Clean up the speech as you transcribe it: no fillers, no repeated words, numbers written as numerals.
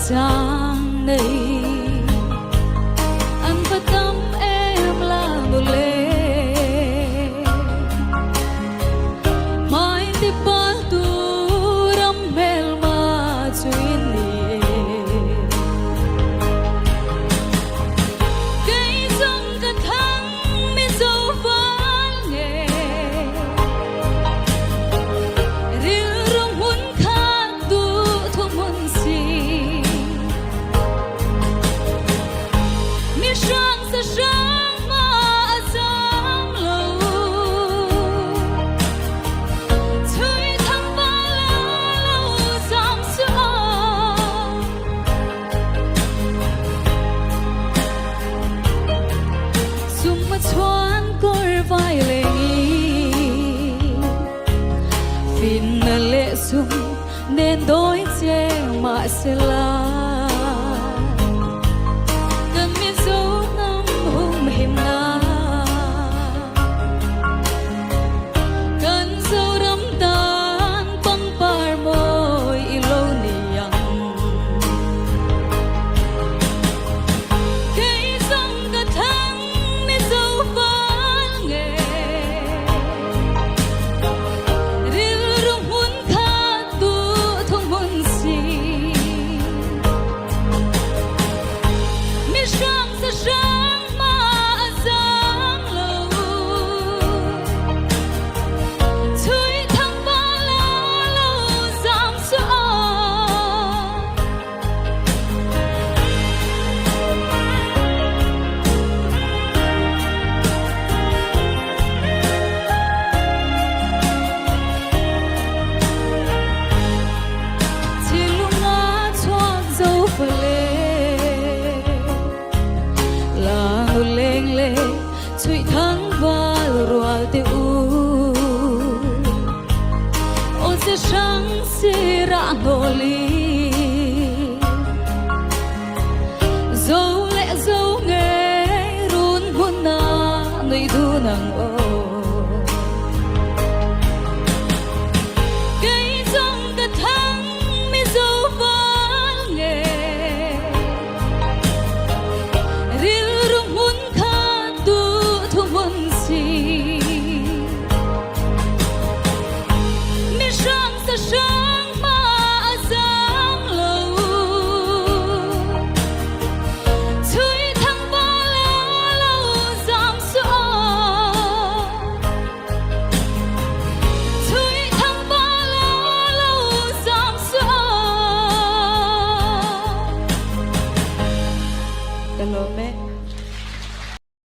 Giang này anh phát tâm em là một lệ mai đi bắt tu ram mel ma chuyên đi cây rong cả tháng mi dấu ván nghề riêng rong muốn khát tu thuộc muốn gì sáng sa sáng mà sáng lâu thôi thăng ba lâu giảm sữa dùng mà choán cor vai lệ phiền lệ dùng nên đôi che mà sẽ là suy thắng và rồi tiêu ôn sẽ sáng sẽ ra ngô ly dấu lẽ dấu nghe run muốn na người thu nàng